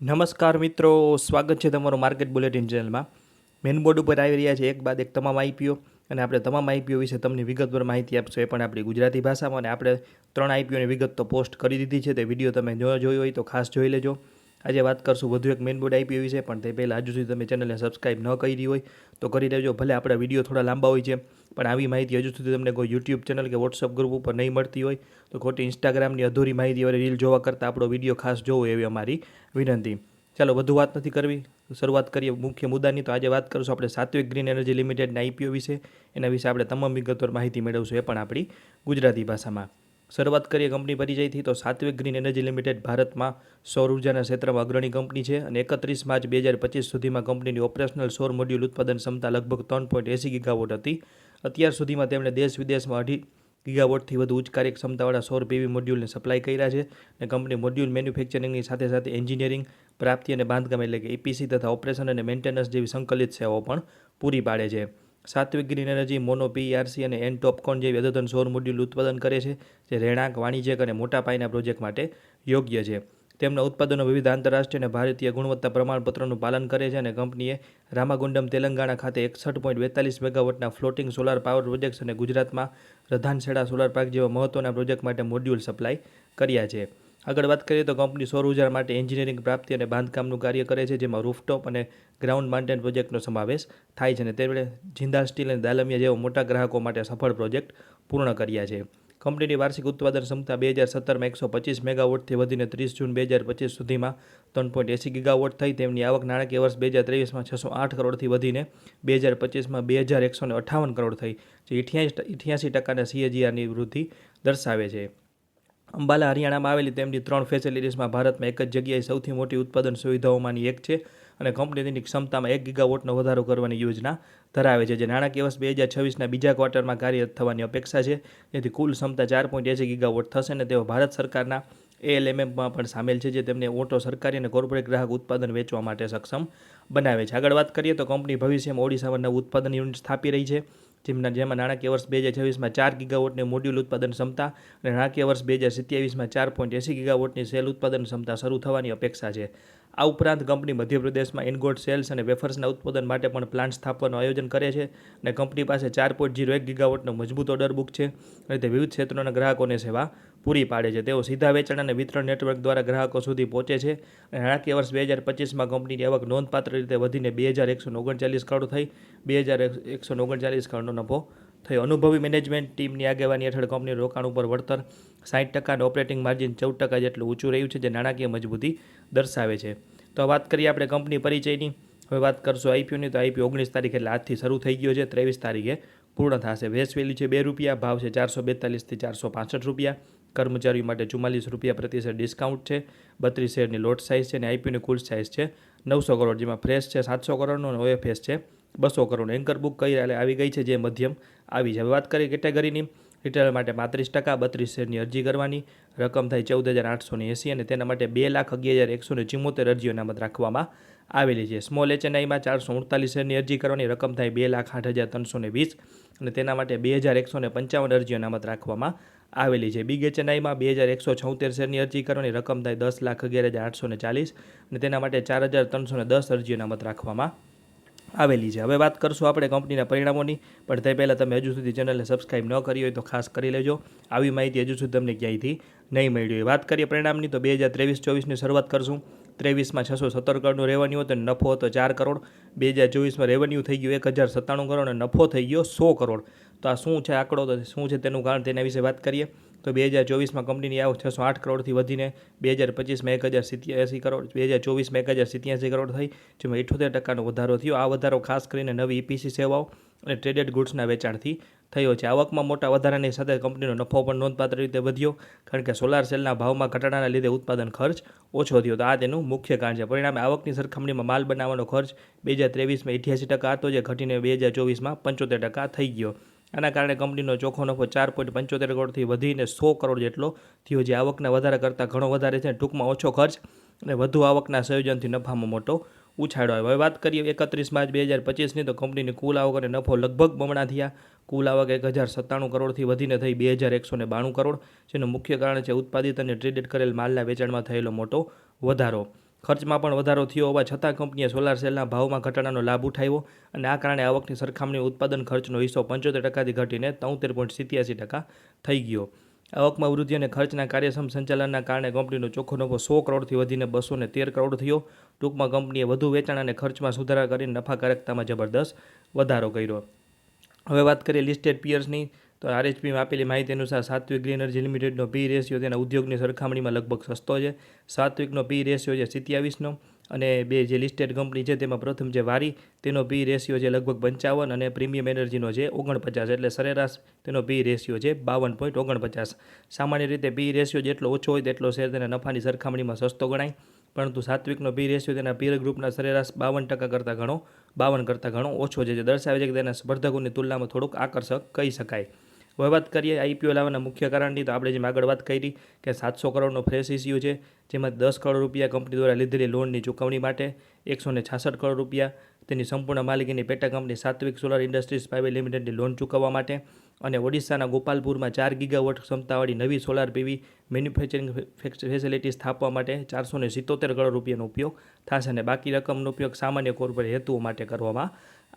નમસ્કાર મિત્રો, સ્વાગત છે તમારું માર્કેટ બુલેટિન ચેનલમાં. મેઇન બોર્ડ ઉપર આવી રહ્યા છે એક બાદ એક તમામ આઈપીઓ, અને આપણે તમામ આઈપીઓ વિશે તમને વિગતવાર માહિતી આપશો, એ પણ આપણી ગુજરાતી ભાષામાં. અને આપણે 3 આઈપીઓની વિગત તો પોસ્ટ કરી દીધી છે, તે વિડીયો તમે ન જોયો હોય તો ખાસ જોઈ લેજો. આજે વાત કરશું વધુ એક મેઇન બોર્ડ આઈપીઓ વિશે, પણ તે પહેલાં હજુ સુધી તમે ચેનલને સબસ્ક્રાઇબ ન કરી હોય તો કરી લેજો. ભલે આપણા વિડીયો થોડા લાંબા હોય છે, પણ આવી માહિતી હજુ સુધી તમને કોઈ યુટ્યુબ ચેનલ કે વોટ્સઅપ ગ્રુપ ઉપર નહીં મળતી હોય તો ખોટી ઇન્સ્ટાગ્રામની અધૂરી માહિતીવાળી રીલ જોવા કરતાં આપણો વિડીયો ખાસ જોવો એવી અમારી વિનંતી. ચાલો વધુ વાત નથી કરવી, શરૂઆત કરીએ મુખ્ય મુદ્દાની. તો આજે વાત કરીશું આપણે સાત્વિક ગ્રીન એનર્જી લિમિટેડના આઈપીઓ વિશે. એના વિશે આપણે તમામ વિગતવાર માહિતી મેળવશું, એ પણ આપણી ગુજરાતી ભાષામાં. શરૂઆત કરીએ કંપની પરિચયથી. તો સાત્વિક ગ્રીન એનર્જી લિમિટેડ ભારતમાં સૌર ઉર્જાના ક્ષેત્રમાં અગ્રણી કંપની છે, અને 31 માર્ચ 2025 સુધીમાં કંપનીની ઓપરેશનલ સૌર મોડ્યુલ ઉત્પાદન ક્ષમતા લગભગ 3.80 ગીગાવોટ હતી. અત્યાર સુધીમાં તેમણે દેશ વિદેશમાં 2.5 ગીગાવોટથી વધુ ઉચ્ચ કાર્યક્ષમતાવાળા સૌર પીવી મોડ્યુલને સપ્લાય કર્યા છે. અને કંપની મોડ્યુલ મેન્યુફેક્ચરિંગની સાથે સાથે એન્જિનિયરિંગ, પ્રાપ્તિ અને બાંધકામ એટલે કે EPC તથા ઓપરેશન અને મેન્ટેનન્સ જેવી સંકલિત સેવાઓ પણ પૂરી પાડે છે. સાત્વિક ગ્રીન એનર્જી મોનો PERC અને એન ટોપકોન જેવી અદ્યતન સૌર મોડ્યુલ ઉત્પાદન કરે છે, જે રહેણાંક, વાણિજ્યક અને મોટા પાયાના પ્રોજેક્ટ માટે યોગ્ય છે. તેમના ઉત્પાદનો વિવિધ આંતરરાષ્ટ્રીય અને ભારતીય ગુણવત્તા પ્રમાણપત્રનું પાલન કરે છે, અને કંપનીએ રામાગુંડમ, તેલંગાણા ખાતે 61.42 મેગાવોટના ફ્લોટિંગ સોલાર પાવર પ્રોજેક્ટ્સ અને ગુજરાતમાં રધાનસેડા સોલાર પાર્ક જેવા મહત્વના પ્રોજેક્ટ માટે મોડ્યુલ સપ્લાય કર્યા છે. આગળ વાત કરીએ તો કંપની સૌર ઉર્જા માટે એન્જિનિયરિંગ, પ્રાપ્તિ અને બાંધકામનું કાર્ય કરે છે, જેમાં રૂફટોપ અને ગ્રાઉન્ડ માઉન્ટેડ પ્રોજેક્ટનો સમાવેશ થાય છે, અને તેમણે જિંદાલ સ્ટીલ અને દાલમિયા જેવા મોટા ગ્રાહકો માટે સફળ પ્રોજેક્ટ પૂર્ણ કર્યા છે. કંપનીની વાર્ષિક ઉત્પાદન ક્ષમતા 2017માં 125 મેગાવોટથી વધીને 30 જૂન 2025 સુધીમાં 3.80 ગીગાવોટ થઈ. તેમની આવક નાણાકીય વર્ષ 2023માં 608 કરોડથી વધીને 2025માં 2158 કરોડ થઈ, જે 88% CAGRની વૃદ્ધિ દર્શાવે છે. અંબાલા, હરિયાણામાં આવેલી તેમની 3 ફેસિલિટીઝમાં ભારતમાં એક જ જગ્યાએ સૌથી મોટી ઉત્પાદન સુવિધાઓમાંની એક છે, અને કંપની તેની ક્ષમતામાં 1 ગીગાવોટનો વધારો કરવાની યોજના ધરાવે છે, જે નાણાકીય વર્ષ 2026ના બીજા ક્વાર્ટરમાં કાર્યરત થવાની અપેક્ષા છે, જેથી કુલ ક્ષમતા 4.80 ગીગાવોટ થશે. અને તેઓ ભારત સરકારના ALMMમાં પણ સામેલ છે, જે તેમને ઓટો, સરકારી અને કોર્પોરેટ ગ્રાહક ઉત્પાદન વેચવા માટે સક્ષમ બનાવે છે. આગળ વાત કરીએ તો કંપની ભવિષ્યમાં ઓડિશામાં નવું ઉત્પાદન યુનિટ સ્થાપી રહી છે, જેમાં નાણાકીય વર્ષ 2026માં 4 ગીગાવોટની મોડ્યુલ ઉત્પાદન ક્ષમતા અને નાણાકીય વર્ષ 2027માં 4.80 ગીગાવોટની સેલ ઉત્પાદન ક્ષમતા શરૂ થવાની અપેક્ષા છે. આ ઉપરાંત કંપની મધ્યપ્રદેશમાં ઇનગોટ સેલ્સ અને વેફર્સના ઉત્પાદન માટે પણ પ્લાન્ટ સ્થાપવાનું આયોજન કરે છે, અને કંપની પાસે 4.01 ગીગાવોટનો મજબૂત ઓર્ડર બુક છે, અને તે વિવિધ ક્ષેત્રોના ગ્રાહકોને સેવા પૂરી પાડે છે. તેઓ સીધા વેચાણ અને વિતરણ નેટવર્ક દ્વારા ગ્રાહકો સુધી પહોંચે છે. અને નાણાકીય વર્ષ 2025માં કંપનીની આવક નોંધપાત્ર રીતે વધીને 2139 કરોડ થઈ, 2139 કરોડનો નફો થયો. અનુભવી મેનેજમેન્ટ ટીમની આગેવાની હેઠળ કંપનીનું રોકાણ ઉપર વળતર 60% અને ઓપરેટિંગ માર્જિન 14% જેટલું ઊંચું રહ્યું છે, જે નાણાકીય મજબૂતી દર્શાવે છે. તો વાત કરીએ આપણે કંપની પરિચયની. હવે વાત કરશું આઈપીઓની. તો આઈપીઓ 19 તારીખ એટલે આજથી શરૂ થઈ ગયો છે, 23 તારીખે પૂર્ણ થશે. વેચ વેલ્યુ છે ₹2, ભાવ છે 442થી 465 રૂપિયા. કર્મચારીઓ માટે 44 રૂપિયા પ્રતિ શેર ડિસ્કાઉન્ટ છે. 32 શેરની લોટ સાઇઝ છે, અને આઈપીઓની કુલ સાઇઝ છે 900 કરોડ, જેમાં ફ્રેશ છે 700 કરોડનો અને OFS છે 200 કરોડ. એન્કર બુક કઈ આવી ગઈ છે, જે મધ્યમ આવી છે. હવે વાત કરીએ કેટેગરીની. રિટેલર માટે 35%, 32 શેરની અરજી કરવાની, રકમ થાય 14,880, અને તેના માટે 2,11,174 અરજીઓ અનામત રાખવામાં આવેલી છે. સ્મોલ HNIમાં 448 શેરની અરજી કરવાની, રકમ થાય 2,08,320, અને તેના માટે 2,155 અરજીઓ અનામત રાખવામાં આવેલી છે. બિગ HNIમાં 2,176 શેરની અરજી કરવાની, રકમ થાય 10,11,840, અને તેના માટે 4,310 અરજીઓ અનામત રાખવામાં આવેલી છે. હવે વાત કરશું આપણે કંપનીના પરિણામોની, પણ તે પહેલાં તમે હજુ સુધી ચેનલને સબસ્ક્રાઇબ ન કરી હોય તો ખાસ કરી લેજો. આવી માહિતી હજુ સુધી તમને ક્યાંયથી નહીં મળી હોય. વાત કરીએ પરિણામની, તો 2023-24ની શરૂઆત કરશું. 23માં 617 કરોડનું રેવન્યુ હતો, અને નફો હતો 4 કરોડ. 2024માં રેવન્યુ થઈ ગયું 1,097 કરોડ, અને નફો થઈ ગયો 100 કરોડ. તો આ શું છે આંકડો, તો શું છે તેનું કારણ, તેના વિશે વાત કરીએ. તો 2024માં કંપનીની આવક 608 કરોડથી વધીને 2025માં 1,087 કરોડ, 2024માં 1,087 કરોડ થઈ, જેમાં 78% વધારો થયો. આ વધારો ખાસ કરીને નવી EPC સેવાઓ અને ટ્રેડેડ ગુડ્સના વેચાણથી થયો છે. આવકમાં મોટા વધારાની સાથે કંપનીનો નફો પણ નોંધપાત્ર રીતે વધ્યો, કારણ કે સોલાર સેલના ભાવમાં ઘટાડાના લીધે ઉત્પાદન ખર્ચ ઓછો થયો. તો આ તેનું મુખ્ય કારણ છે. પરિણામે આવકની સરખામણીમાં માલ બનાવવાનો ખર્ચ 2023માં 88% હતો, જે ઘટીને 2024માં 75% થઈ ગયો. આના કારણે કંપનીનો ચોખ્ખો નફો 4.75 કરોડથી વધીને 100 કરોડ જેટલો થયો, જે આવકના વધારા કરતાં ઘણો વધારે છે. ટૂંકમાં ઓછો ખર્ચ અને વધુ આવકના સંયોજનથી નફામાં મોટો ઉછાળો આવ્યો. હવે વાત કરીએ 31 માર્ચ 2025ની, તો કંપનીની કુલ આવક અને નફો લગભગ બમણા થયા. કુલ આવક 1,097 કરોડથી વધીને થઈ 2,192 કરોડ, જેનું મુખ્ય કારણ છે ઉત્પાદિત અને ટ્રેડેડ કરેલ માલના વેચાણમાં થયેલો મોટો વધારો. ખર્ચમાં પણ વધારો થયો હોવા છતાં કંપનીએ સોલાર સેલના ભાવમાં ઘટાડાનો લાભ ઉઠાવ્યો અને આ કારણે આવકની સરખામણી ઉત્પાદન ખર્ચનો હિસ્સો 75% ઘટીને 73.87% થઈ ગયો. આવકમાં વૃદ્ધિ અને ખર્ચના કાર્યક્ષમ સંચાલનના કારણે કંપનીનો ચોખ્ખો નફો 100 કરોડથી વધીને 213 કરોડ થયો. ટૂંકમાં કંપનીએ વધુ વેચાણ અને ખર્ચમાં સુધારા કરીને નફાકારકતામાં જબરદસ્ત વધારો કર્યો. હવે વાત કરીએ લિસ્ટેડ પિયર્સની, તો આરએચપીમાં આપેલી માહિતી અનુસાર સાત્વિક ગ્રીન એનર્જી લિમિટેડનો પી રેશિયો તેના ઉદ્યોગની સરખામણીમાં લગભગ સસ્તો છે. સાત્વિકનો પી રેશિયો છે 27નો અને બે જે લિસ્ટેડ કંપની છે તેમાં પ્રથમ જે વારી તેનો પી રેશિયો છે લગભગ 55 અને પ્રીમિયમ એનર્જીનો છે 49, એટલે સરેરાશ તેનો પી રેશિયો છે 52.49. સામાન્ય રીતે પી રેશિયો જેટલો ઓછો હોય તેટલો શેર તેના નફાની સરખામણીમાં સસ્તો ગણાય, પરંતુ સાત્વિકનો પી રેશિયો તેના પીર ગ્રુપના સરેરાશ 52% કરતાં ઘણો ઓછો છે, જે દર્શાવે છે કે તેના સ્પર્ધકોની તુલનામાં થોડુંક આકર્ષક કહી શકાય. હવે વાત કરીએ આઈપીઓ લાવવાના મુખ્ય કારણની, તો આપણે જેમ આગળ વાત કરી કે 700 કરોડનો ફ્રેશ ઇસ્યુ છે, જેમાં 10 કરોડ રૂપિયા કંપની દ્વારા લીધેલી લોનની ચૂકવણી માટે, 166 કરોડ રૂપિયા તેની સંપૂર્ણ માલિકીની પેટા કંપની સાત્વિક સોલાર ઇન્ડસ્ટ્રીઝ પ્રાઇવેટ લિમિટેડની લોન ચૂકવવા માટે, અને ઓડિશાના ગોપાલપુરમાં 4 ગીગાવોટ ક્ષમતાવાળી નવી સોલાર પીવી મેન્યુફેક્ચરિંગ ફેસિલિટી સ્થાપવા માટે 477 કરોડ રૂપિયાનો ઉપયોગ થશે અને બાકી રકમનો ઉપયોગ સામાન્ય કોર્પોરેટ હેતુઓ માટે કરવામાં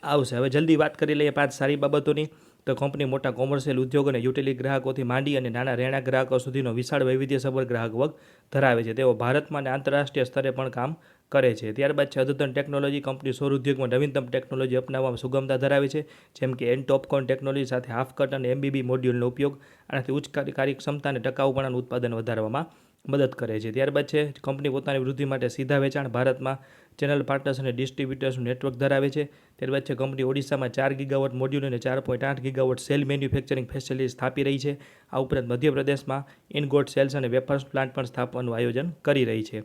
આવશે. હવે જલ્દી વાત કરી લઈએ 5 સારી બાબતોની. તો કંપની મોટા કોમર્શિયલ ઉદ્યોગ અને યુટિલિટી ગ્રાહકોથી માંડી અને નાના રહેણાંક ગ્રાહકો સુધીનો વિશાળ વૈવિધ્યસભર ગ્રાહક વર્ગ ધરાવે છે. તેઓ ભારતમાં અને આંતરરાષ્ટ્રીય સ્તરે પણ કામ કરે છે. ત્યારબાદ છે અદ્યતન ટેકનોલોજી. કંપની સૌર ઉદ્યોગમાં નવીનતમ ટેકનોલોજી અપનાવવામાં સુગમતા ધરાવે છે, જેમ કે એન-ટોપકોન ટેકનોલોજી સાથે હાફ કટ અને એમબીબી મોડ્યુલનો ઉપયોગ આનાથી ઉચ્ચ કાર્યક્ષમતા અને ટકાઉપણાનું ઉત્પાદન વધારવામાં મદદ કરે છે. ત્યારબાદ છે કંપની પોતાની વૃદ્ધિ માટે સીધા વેચાણ, ભારતમાં ચેનલ પાર્ટનર્સ અને ડિસ્ટ્રીબ્યુટર્સનું નેટવર્ક ધરાવે છે. ત્યારબાદ છે કંપની ઓડિશામાં 4 ગીગાવોટ મોડ્યુલ અને 4.8 ગીગાવોટ સેલ મેન્યુફેક્ચરિંગ ફેસિલિટી સ્થાપી રહી છે. આ ઉપરાંત મધ્યપ્રદેશમાં ઇનગોટ સેલ્સ અને વેફર્સ પ્લાન્ટ પણ સ્થાપવાનું આયોજન કરી રહી છે.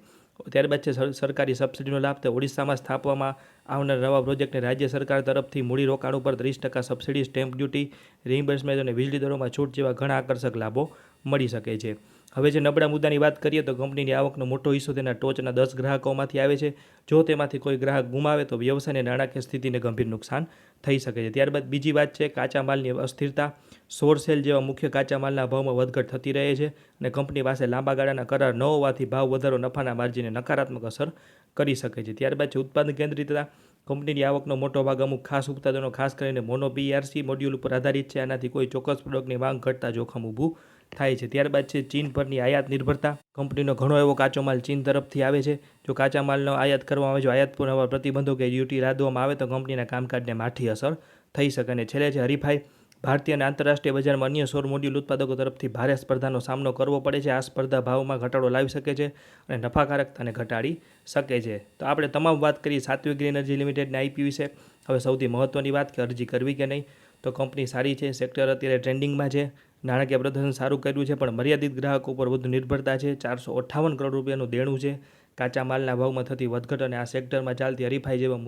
ત્યારબાદ છે સરકારી સબસિડીનો લાભ. તો ઓડિશામાં સ્થાપવામાં આવનાર નવા પ્રોજેક્ટને રાજ્ય સરકાર તરફથી મૂડીરોકાણ ઉપર 30% સબસિડી, સ્ટેમ્પ ડ્યુટી, રિઇમ્બર્સમેન્ટ અને વીજળી દરોમાં છૂટ જેવા ઘણા આકર્ષક લાભો મળી શકે છે. હવે જે નબળા મુદ્દાની વાત કરીએ તો કંપનીની આવકનો મોટો હિસ્સો તેના ટોચના 10 ગ્રાહકોમાંથી આવે છે. જો તેમાંથી કોઈ ગ્રાહક ગુમાવે તો વ્યવસાયની નાણાકીય સ્થિતિને ગંભીર નુકસાન થઈ શકે છે. ત્યારબાદ બીજી વાત છે કાચા માલની અસ્થિરતા. સૌર સેલ જેવા મુખ્ય કાચા માલના ભાવમાં વધઘટ થતી રહે છે અને કંપની પાસે લાંબા ગાળાના કરાર ન હોવાથી ભાવ વધારો નફાના માર્જિનને નકારાત્મક અસર કરી શકે છે. ત્યારબાદ છે ઉત્પાદન કેન્દ્રિતતા. કંપનીની આવકનો મોટો ભાગ અમુક ખાસ ઉત્પાદનો, ખાસ કરીને મોનો પીઆરસી મોડ્યુલ ઉપર આધારિત છે. આનાથી કોઈ ચોક્કસ પ્રોડક્ટની માંગ ઘટતા જોખમ ઊભું થાય છે. ત્યારબાદ છે ચીન પરની આયાત નિર્ભરતા. કંપનીનો ઘણો એવો કાચો માલ ચીન તરફથી આવે છે. જો કાચા માલનો આયાત કરવામાં આવે, જો આયાત પર નવા પ્રતિબંધો કે ડ્યુટી લાદવામાં આવે તો કંપનીના કામકાજને માઠી અસર થઈ શકે. અને છેલ્લે છે હરીફાઈ. ભારતીય અને આંતરરાષ્ટ્રીય બજારમાં અન્ય સૌર મોડ્યુલ ઉત્પાદકો તરફથી ભારે સ્પર્ધાનો સામનો કરવો પડે છે. આ સ્પર્ધા ભાવમાં ઘટાડો લાવી શકે છે અને નફાકારકતાને ઘટાડી શકે છે. તો આપણે તમામ વાત કરી સાત્વિક ગ્રીન એનર્જી લિમિટેડના આઈપીઓ વિશે. હવે સૌથી મહત્ત્વની વાત કે અરજી કરવી કે નહીં. તો કંપની સારી છે, સેક્ટર અત્યારે ટ્રેન્ડિંગમાં છે, નાણાકીય પ્રદર્શન સારું કર્યું છે, પણ મર્યાદિત ગ્રાહકો પર વધુ નિર્ભરતા છે. 458 કરોડ રૂપિયાનું દેણું છે. કાચા માલના ભાવમાં થતી વધઘટ અને આ સેક્ટરમાં ચાલતી હરીફાઈ જેવા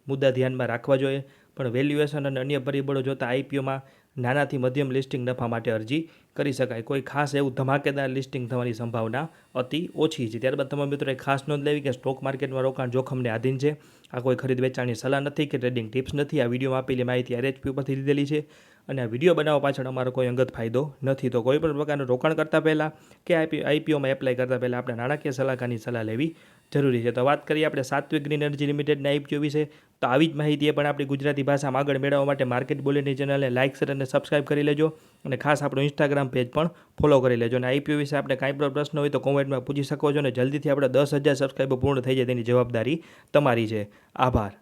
મુદ્દા ધ્યાનમાં રાખવા જોઈએ. પણ વેલ્યુએશન અને અન્ય પરિબળો જોતાં આઈપીઓમાં નાનાથી મધ્યમ લિસ્ટિંગ નફા માટે અરજી કરી શકાય. કોઈ ખાસ એવું ધમાકેદાર લિસ્ટિંગ થવાની સંભાવના અતિ ઓછી છે. ત્યારબાદ તમારા મિત્રોએ ખાસ નોંધ લેવી કે સ્ટોક માર્કેટમાં રોકાણ જોખમને આધીન છે. આ કોઈ ખરીદ વેચાણની સલાહ નથી કે ટ્રેડિંગ ટિપ્સ નથી. આ વિડીયોમાં આપેલી માહિતી આરએચપી પરથી લીધેલી છે અને આ વિડીયો બનાવવા પાછળ અમારો કોઈ અંગત ફાયદો નથી. તો કોઈ પણ પ્રકારનું રોકાણ કરતાં પહેલાં કે આઈપીઓમાં એપ્લાય કરતાં પહેલાં આપણે નાણાકીય સલાહકારની સલાહ લેવી જરૂરી છે. તો વાત કરીએ આપણે સાત્વિક ગ્રીન એનર્જી લિમિટેડના આઈપીઓ વિશે. તો આવી જ માહિતી પણ આપણી ગુજરાતી ભાષામાં આગળ મેળવવા માટે માર્કેટ બુલેટિન ચેનલને લાઇક, શેર અને સબસ્ક્રાઇબ કરી લેજો અને ખાસ આપણું ઇન્સ્ટાગ્રામ પેજ પણ ફોલો કરી લેજો. અને આઈપીઓ વિશે આપણે કાંઈ પણ પ્રશ્ન હોય તો કોમેન્ટમાં પૂછી શકો છો અને જલ્દીથી આપણે 10,000 સબસ્ક્રાઇબર પૂર્ણ થઈ જાય તેની જવાબદારી તમારી છે. આભાર.